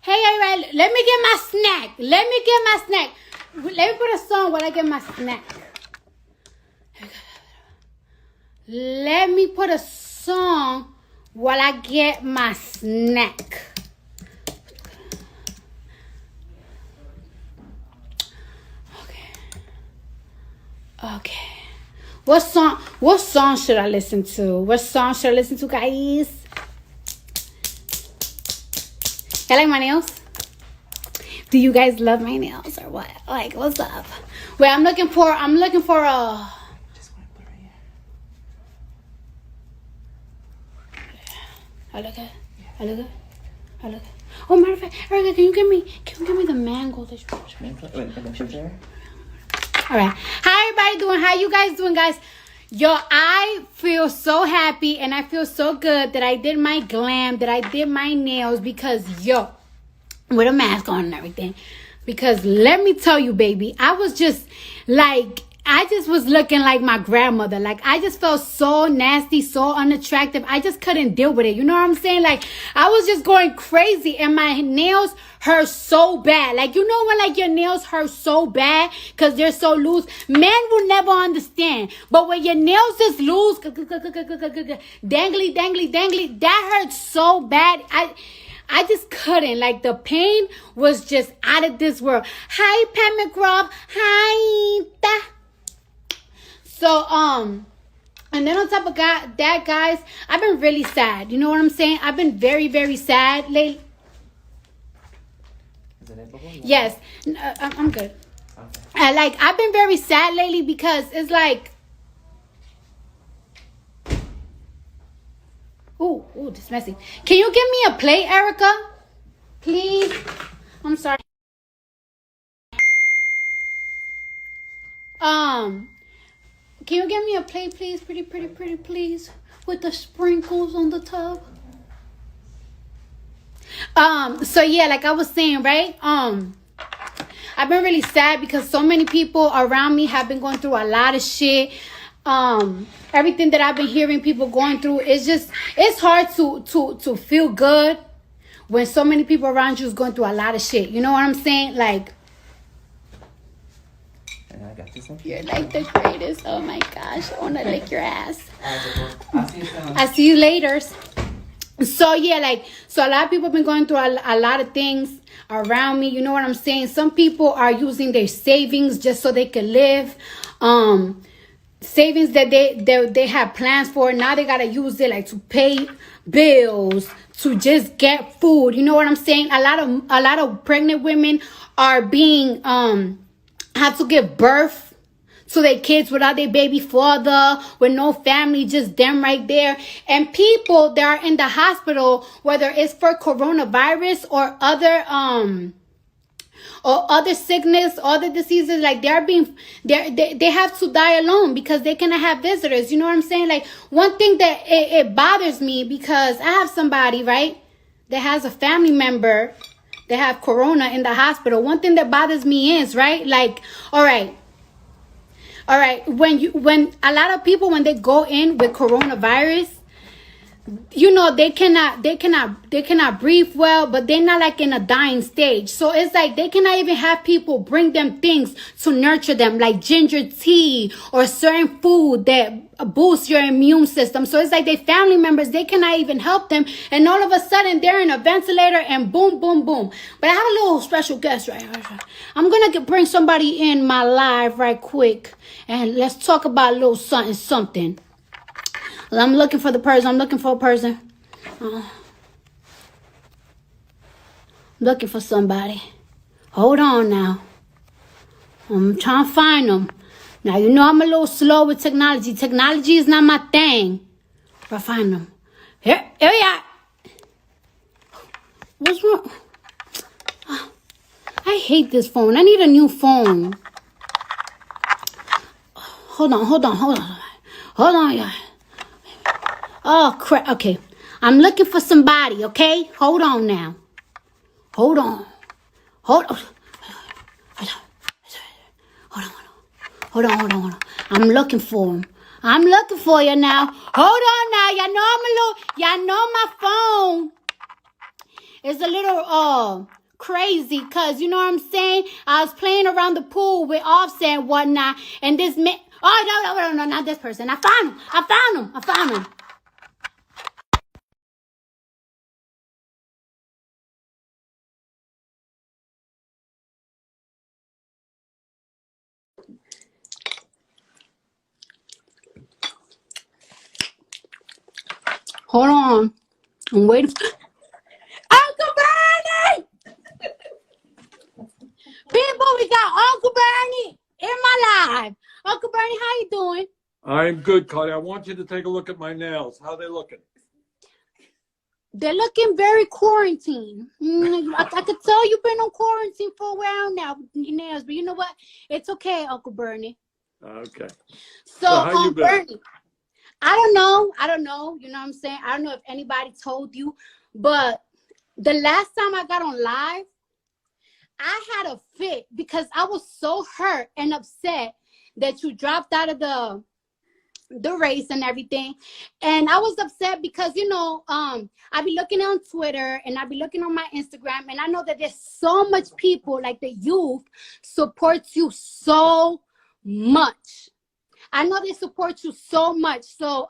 Hey, everybody, let me get my snack. Let me put a song while I get my snack. Let me put a song while I get my snack. Okay. What song should I listen to? What song should I listen to, guys? I like my nails. Do you guys love my nails or what? Like, what's up? Wait, I'm looking for a. Just want to put it right here. I look good. Oh, matter of fact, Erica, can you give me the mango that you put? All right. How everybody doing? How you guys doing, guys? Yo, I feel so happy and I feel so good that I did my glam, that I did my nails because, with a mask on and everything. Because let me tell you, baby, I just was looking like my grandmother. Like, I just felt so nasty, so unattractive. I just couldn't deal with it. You know what I'm saying? Like, I was just going crazy and my nails hurt so bad. Like, you know when like your nails hurt so bad because they're so loose? Men will never understand. But when your nails just loose, dangly, that hurts so bad. I just couldn't. Like, the pain was just out of this world. Hi, Pat McGraw. Hi. So, and then on top of that, guys, I've been really sad. You know what I'm saying? I've been very, very sad lately. Is it edible? Yes. I'm good. Okay. Like, I've been very sad lately because it's like, ooh, this is messy. Can you give me a plate, Erica? Please? I'm sorry. Can you give me a plate, please? Pretty, please. With the sprinkles on the top. So yeah, like I was saying, right? I've been really sad because so many people around me have been going through a lot of shit. Everything that I've been hearing people going through, it's hard to feel good when so many people around you is going through a lot of shit. You know what I'm saying? Like, I got this one. You're like the greatest. Oh my gosh, I want to lick your ass. I'll see you later. So yeah, so a lot of people have been going through a lot of things around me. You know what I'm saying? Some people are using their savings just so they can live. Savings that they have plans for. Now they gotta use it like to pay bills, to just get food. You know what I'm saying? A lot of pregnant women are being have to give birth to their kids without their baby father, with no family, just them right there. And people that are in the hospital, whether it's for coronavirus or other sickness, other diseases, like they have to die alone because they cannot have visitors. You know what I'm saying? Like, one thing that it bothers me, because I have somebody, right, that has a family member that have corona in the hospital. One thing that bothers me is, right, like, all right, when a lot of people, when they go in with coronavirus, you know, they cannot breathe well, but they're not like in a dying stage. So it's like they cannot even have people bring them things to nurture them, like ginger tea or certain food that boosts your immune system. So it's like their family members, they cannot even help them. And all of a sudden they're in a ventilator and boom, boom, boom. But I have a little special guest right here. I'm going to bring somebody in my live right quick. And let's talk about a little something. I'm looking for a person. I'm looking for somebody. Hold on now. I'm trying to find them. Now, you know I'm a little slow with technology. Technology is not my thing. But I find them. Here we are. What's wrong? I hate this phone. I need a new phone. Hold on, y'all. Oh, crap. Okay. I'm looking for somebody, okay? Hold on now. Hold on. I'm looking for him. I'm looking for you now. Hold on now. Y'all know my phone it's a little crazy because you know what I'm saying. I was playing around the pool with Offset and whatnot, and this man. Oh no, not this person. I found him. Hold on. I'm waiting. Uncle Bernie! People, we got Uncle Bernie in my life. Uncle Bernie, how you doing? I'm good, Cardi. I want you to take a look at my nails. How they looking? They're looking very quarantined. I could tell you've been on quarantine for a while now with your nails, but you know what? It's okay, Uncle Bernie. Okay. So how you been? Bernie, I don't know. You know what I'm saying? I don't know if anybody told you, but the last time I got on live, I had a fit because I was so hurt and upset that you dropped out of the race and everything. And I was upset because, you know, I be looking on Twitter and I be looking on my Instagram, and I know that there's so much people, like the youth, supports you so much. I know they support you so much. So,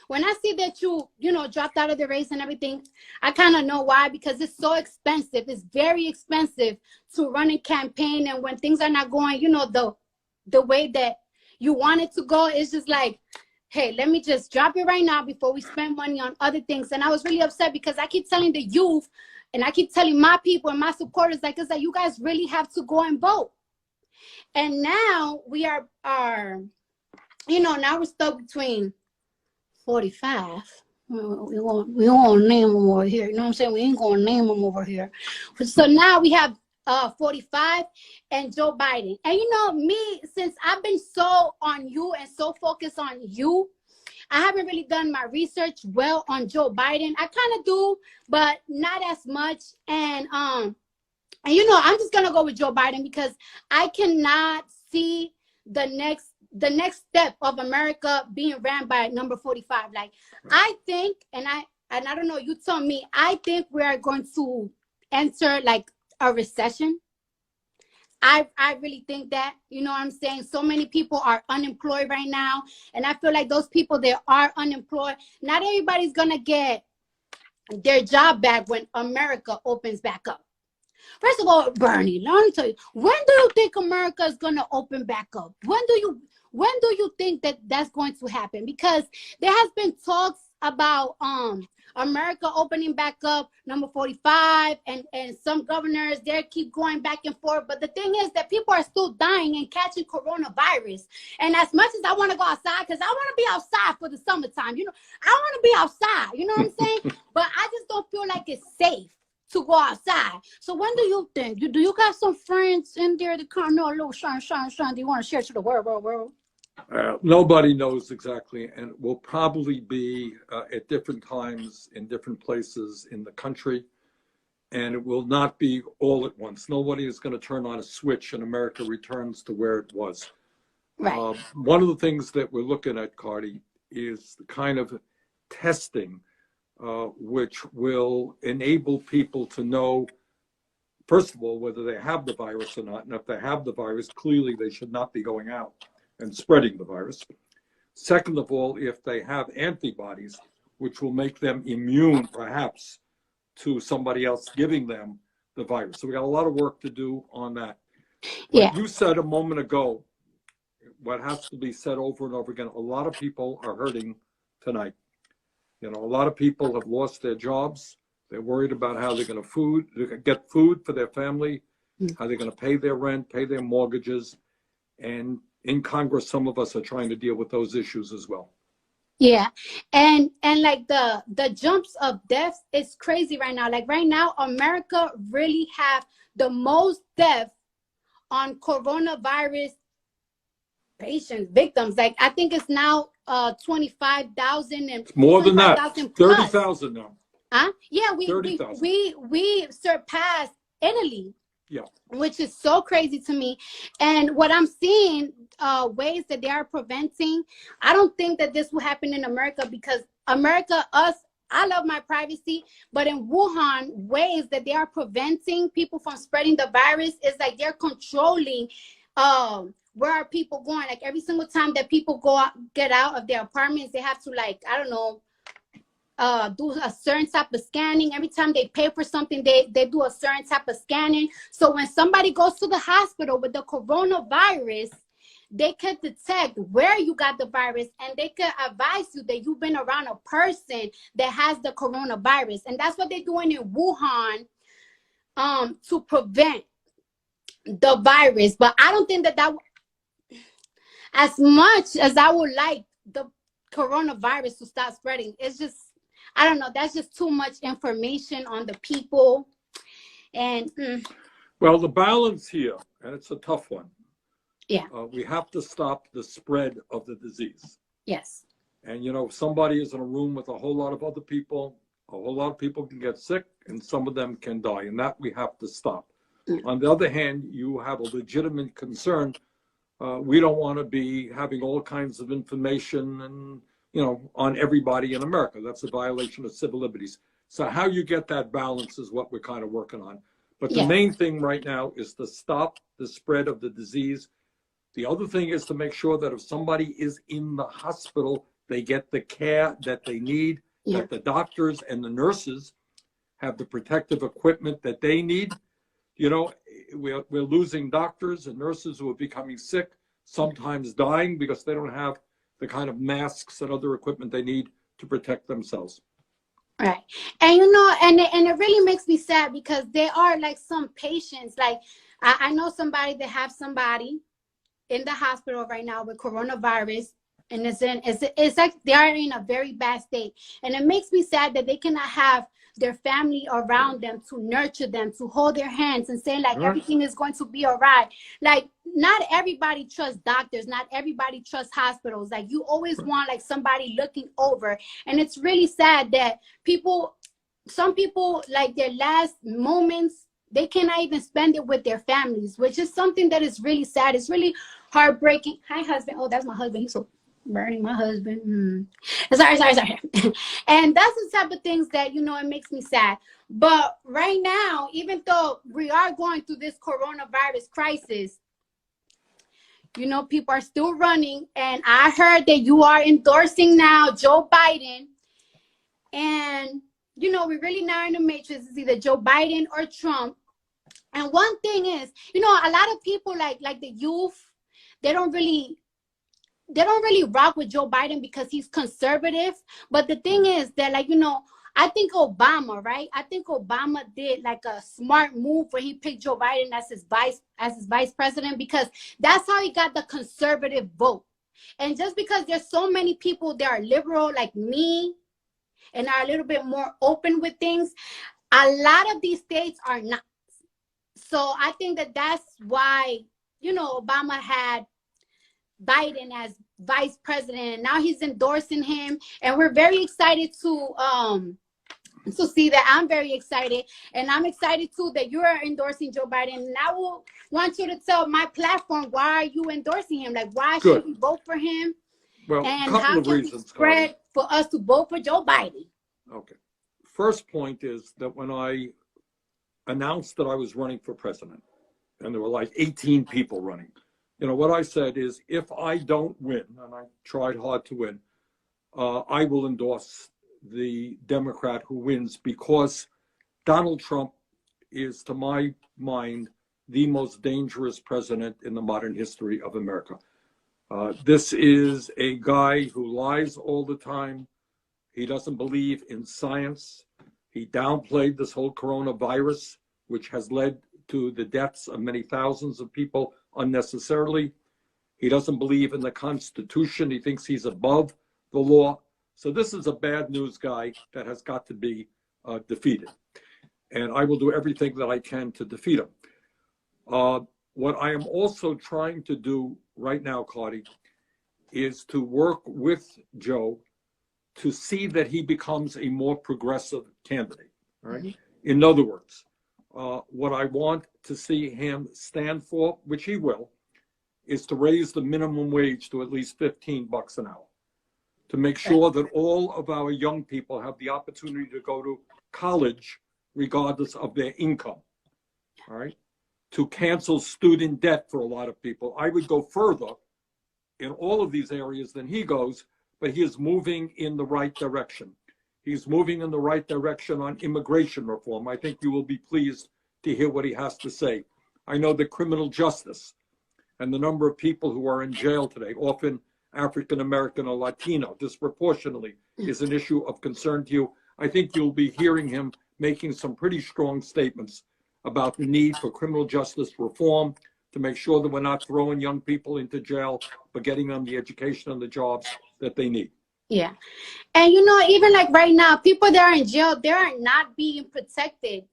when I see that you know, dropped out of the race and everything, I kind of know why, because it's so expensive. It's very expensive to run a campaign. And when things are not going, you know, the way that you want it to go, it's just like, hey, let me just drop it right now before we spend money on other things. And I was really upset because I keep telling the youth and I keep telling my people and my supporters, like, it's like, you guys really have to go and vote. And now we are you know, now we're stuck between 45. We won't name them over here. You know what I'm saying? We ain't gonna name them over here. So now we have 45 and Joe Biden. And you know me, since I've been so on you and so focused on you, I haven't really done my research well on Joe Biden. I kind of do, but not as much. And you know, I'm just gonna go with Joe Biden because I cannot see the next step of America being ran by number 45. Like, I think, and I don't know, you tell me, I think we are going to enter like a recession. I really think that, you know what I'm saying? So many people are unemployed right now. And I feel like those people that are unemployed, not everybody's going to get their job back when America opens back up. First of all, Bernie, let me tell you, when do you think America is going to open back up? When do you think that that's going to happen? Because there has been talks about America opening back up, number 45, and some governors there keep going back and forth. But the thing is that people are still dying and catching coronavirus. And as much as I want to go outside, because I want to be outside for the summertime, you know, I want to be outside, you know what I'm saying? But I just don't feel like it's safe to go outside. So when do you think? Do you got some friends in there that kind of know a little shine? Do you want to share to the world? Nobody knows exactly, and it will probably be at different times in different places in the country, and it will not be all at once. Nobody is going to turn on a switch and America returns to where it was. Right. One of the things that we're looking at, Cardi, is the kind of testing which will enable people to know, first of all, whether they have the virus or not. And if they have the virus, clearly they should not be going out and spreading the virus. Second of all, if they have antibodies, which will make them immune, perhaps, to somebody else giving them the virus. So we got a lot of work to do on that. Yeah. What you said a moment ago, what has to be said over and over again, a lot of people are hurting tonight. You know, a lot of people have lost their jobs. They're worried about how they're going to get food for their family, how they're going to pay their rent, pay their mortgages. And in Congress, some of us are trying to deal with those issues as well. Yeah. And like the jumps of deaths is crazy right now. Like right now, America really have the most deaths on coronavirus patients, victims. Like I think it's now 25,000 and more than that. 30,000 now. Yeah, we surpassed Italy. Yeah. Which is so crazy to me. And what I'm seeing, ways that they are preventing, I don't think that this will happen in America, because America, us I love my privacy, but in Wuhan, ways that they are preventing people from spreading the virus is like they're controlling where are people going. Like every single time that people go out, get out of their apartments, they have to, like, I don't know, do a certain type of scanning. Every time they pay for something, they do a certain type of scanning. So when somebody goes to the hospital with the coronavirus, they can detect where you got the virus, and they can advise you that you've been around a person that has the coronavirus. And that's what they're doing in Wuhan to prevent the virus. But I don't think that as much as I would like the coronavirus to stop spreading, it's just, I don't know, that's just too much information on the people. And well, the balance here, and it's a tough one. Yeah. We have to stop the spread of the disease. Yes. And, you know, if somebody is in a room with a whole lot of other people, a whole lot of people can get sick, and some of them can die, and that we have to stop. On the other hand, you have a legitimate concern. We don't want to be having all kinds of information and, you know, on everybody in America. That's a violation of civil liberties. So how you get that balance is what we're kind of working on. But the main thing right now is to stop the spread of the disease. The other thing is to make sure that if somebody is in the hospital, they get the care that they need, that the doctors and the nurses have the protective equipment that they need. You know, we're losing doctors and nurses who are becoming sick, sometimes dying because they don't have the kind of masks and other equipment they need to protect themselves. Right. And, you know, and it really makes me sad because there are like some patients, like I know somebody that have somebody in the hospital right now with coronavirus, and it's like they are in a very bad state. And it makes me sad that they cannot have their family around them to nurture them, to hold their hands and say, like, everything is going to be all right. Like, not everybody trusts doctors, not everybody trusts hospitals. Like, you always want like somebody looking over. And it's really sad that some people, like, their last moments, they cannot even spend it with their families, which is something that is really sad. It's really heartbreaking. Hi, husband. Oh, that's my husband. He's so burning, my husband. Sorry. And that's the type of things that, you know, it makes me sad. But right now, even though we are going through this coronavirus crisis, you know, people are still running. And I heard that you are endorsing now Joe Biden. And, you know, we're really now in the matrix. It's either Joe Biden or Trump. And one thing is, you know, a lot of people like the youth, they don't really rock with Joe Biden because he's conservative. But the thing is that, like, you know, I think Obama, right? I think Obama did like a smart move where he picked Joe Biden as his vice president, because that's how he got the conservative vote. And just because there's so many people that are liberal like me and are a little bit more open with things, a lot of these states are not. So I think that that's why, you know, Obama had Biden as vice president, and now he's endorsing him, and we're very excited to see that. I'm very excited, and I'm excited too that you are endorsing Joe Biden. And I will want you to tell my platform, why are you endorsing him? Like, why should we vote for him? Well, and a couple how of can reasons, we spread for us to vote for Joe Biden? Okay. First point is that when I announced that I was running for president, and there were like 18 people running, you know, what I said is, if I don't win, and I tried hard to win, I will endorse the Democrat who wins, because Donald Trump is, to my mind, the most dangerous president in the modern history of America. This is a guy who lies all the time. He doesn't believe in science. He downplayed this whole coronavirus, which has led to the deaths of many thousands of people unnecessarily. He doesn't believe in the Constitution. He thinks he's above the law. So this is a bad news guy that has got to be defeated. And I will do everything that I can to defeat him. What I am also trying to do right now, Cardi, is to work with Joe to see that he becomes a more progressive candidate. All right? In other words, what I want to see him stand for, which he will, is to raise the minimum wage to at least $15 an hour. to make sure that all of our young people have the opportunity to go to college regardless of their income, all right? To cancel student debt for a lot of people. I would go further in all of these areas than he goes, but he is moving in the right direction. He's moving in the right direction on immigration reform. I think you will be pleased to hear what he has to say. I know that criminal justice and the number of people who are in jail today, often African American or Latino, disproportionately, is an issue of concern to you. I think you'll be hearing him making some pretty strong statements about the need for criminal justice reform to make sure that we're not throwing young people into jail, but getting them the education and the jobs that they need. Yeah. And you know, even like right now, people that are in jail, they are not being protected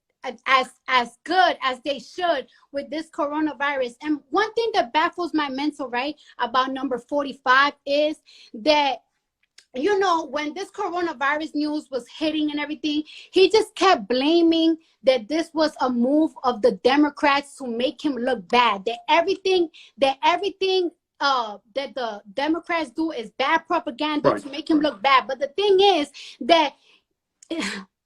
as good as they should with this coronavirus. And one thing that baffles my mental, right, about number 45 is that, you know, when this coronavirus news was hitting and everything, he just kept blaming that this was a move of the Democrats to make him look bad, that everything that the Democrats do is bad propaganda, right, to make him look bad. But the thing is that,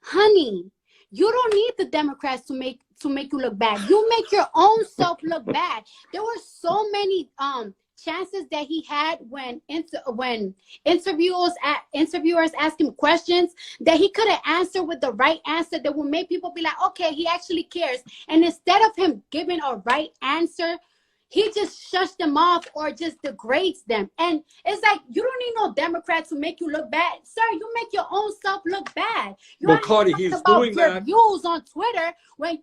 honey, you don't need the Democrats to make you look bad. You make your own self look bad. There were so many chances that he had when interviewers asked him questions that he could have answered with the right answer that would make people be like, okay, he actually cares. And instead of him giving a right answer, he just shuts them off or just degrades them. And it's like, you don't need no Democrats to make you look bad. Sir, you make your own self look bad. You well, Cardi, he's doing that. Views on Twitter when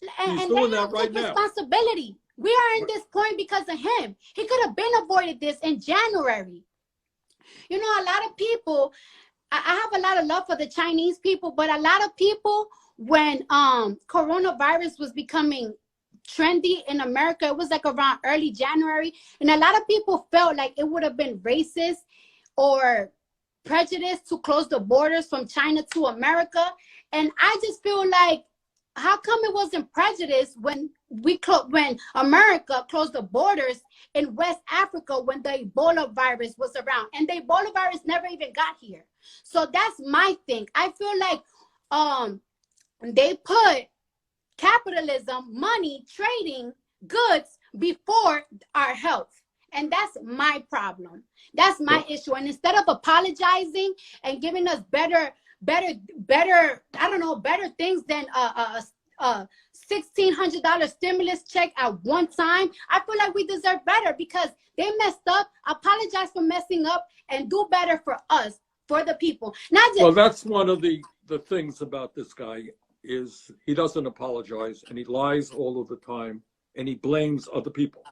he's doing that right now. Responsibility. We are in this point because of him. He could have been avoided this in January. You know, a lot of people, I have a lot of love for the Chinese people, but a lot of people, when coronavirus was becoming trendy in America, it was like around early January, and a lot of people felt like it would have been racist or prejudice to close the borders from China to America. And I just feel like, how come it wasn't prejudice when America closed the borders in West Africa when the Ebola virus was around, and the Ebola virus never even got here? So that's my thing. I feel like they put capitalism, money, trading goods before our health. And that's my problem. That's my issue. And instead of apologizing and giving us better, I don't know, better things than $1,600 stimulus check at one time, I feel like we deserve better because they messed up. Apologize for messing up and do better for us, for the people. Not just— well, that's one of the things about this guy is he doesn't apologize and he lies all of the time and he blames other people.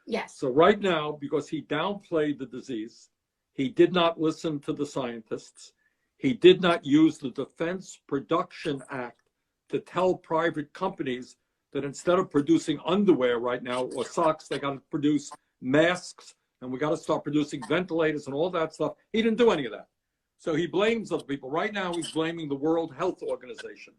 Yes. So right now, because he downplayed the disease, he did not listen to the scientists. He did not use the Defense Production Act to tell private companies that instead of producing underwear right now or socks, they got to produce masks and we got to start producing ventilators and all that stuff. He didn't do any of that. So he blames other people. Right now, he's blaming the World Health Organization,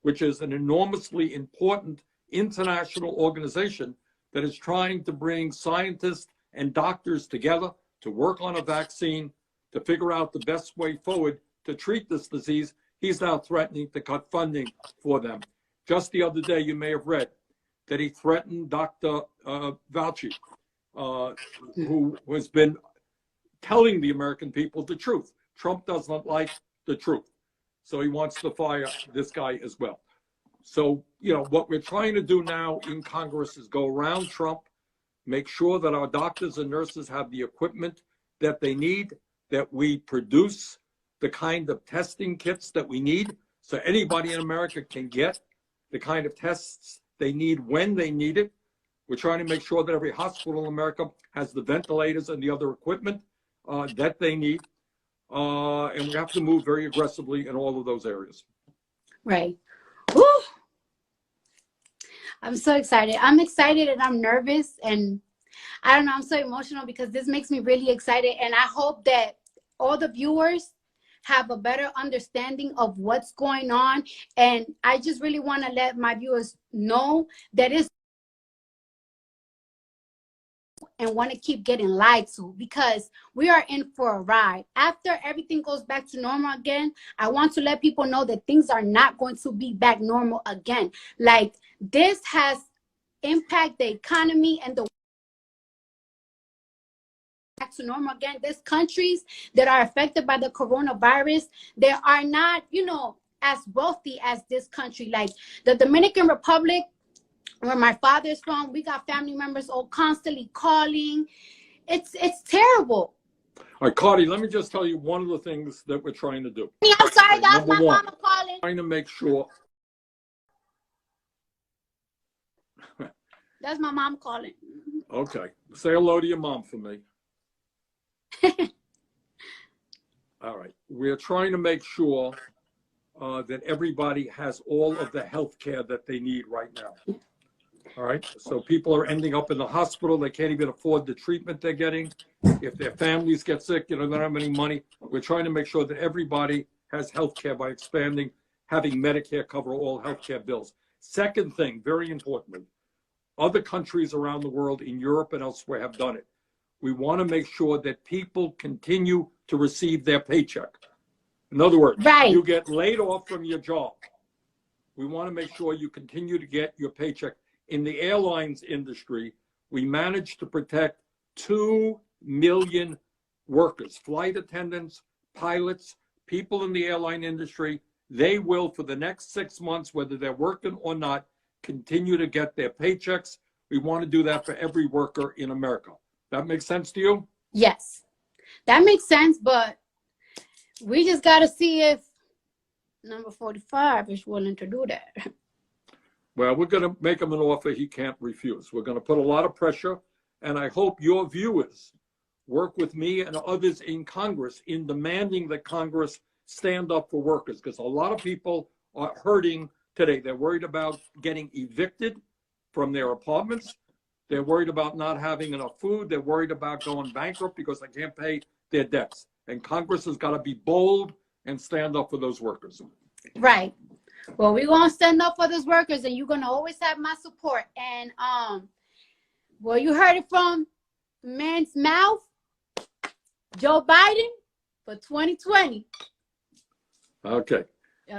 which is an enormously important international organization that is trying to bring scientists and doctors together to work on a vaccine, to figure out the best way forward to treat this disease. He's now threatening to cut funding for them. Just the other day, you may have read that he threatened Dr. Fauci, who has been telling the American people the truth. Trump does not like the truth. So he wants to fire this guy as well. So, you know, what we're trying to do now in Congress is go around Trump, make sure that our doctors and nurses have the equipment that they need, that we produce the kind of testing kits that we need so anybody in America can get the kind of tests they need when they need it. We're trying to make sure that every hospital in America has the ventilators and the other equipment that they need. And we have to move very aggressively in all of those areas. Right. Woo! I'm so excited. I'm excited and I'm nervous. And I don't know, I'm so emotional because this makes me really excited. And I hope that all the viewers have a better understanding of what's going on. And I just really want to let my viewers know that it's and want to keep getting lied to, because we are in for a ride. After everything goes back to normal again, I want to let people know that things are not going to be back normal again. Like, this has impacted the economy and the back to normal again. There's countries that are affected by the coronavirus. They are not, as wealthy as this country. Like the Dominican Republic, where my father's from, we got family members all constantly calling. It's terrible. All right, Cardi, let me just tell you one of the things that we're trying to do. I'm sorry, guys. Number My one, mama calling. Trying to make sure. That's my mom calling. Okay. Say hello to your mom for me. All right. We're trying to make sure that everybody has all of the health care that they need right now. All right. So people are ending up in the hospital. They can't even afford the treatment they're getting. If their families get sick, they don't have any money. We're trying to make sure that everybody has health care by having Medicare cover all health care bills. Second thing, very importantly, other countries around the world, in Europe and elsewhere, have done it. We want to make sure that people continue to receive their paycheck. In other words, right. You get laid off from your job. We want to make sure you continue to get your paycheck. In the airlines industry, we managed to protect 2 million workers, flight attendants, pilots, people in the airline industry. They will, for the next 6 months, whether they're working or not, continue to get their paychecks. We want to do that for every worker in America. That makes sense to you? Yes, that makes sense, but we just got to see if number 45 is willing to do that. Well, we're going to make him an offer he can't refuse. We're going to put a lot of pressure, and I hope your viewers work with me and others in Congress in demanding that Congress stand up for workers, because a lot of people are hurting today. They're worried about getting evicted from their apartments. They're worried about not having enough food. They're worried about going bankrupt because they can't pay their debts. And Congress has got to be bold and stand up for those workers. Right. Well, we're going to stand up for those workers, and you're going to always have my support. And, well, you heard it from man's mouth, Joe Biden for 2020. Okay.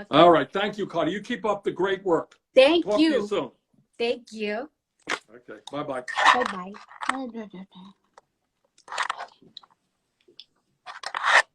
All right. Thank you, Cardi. You keep up the great work. Thank Talk you. To you soon. Thank you. Okay. Bye-bye. Bye-bye.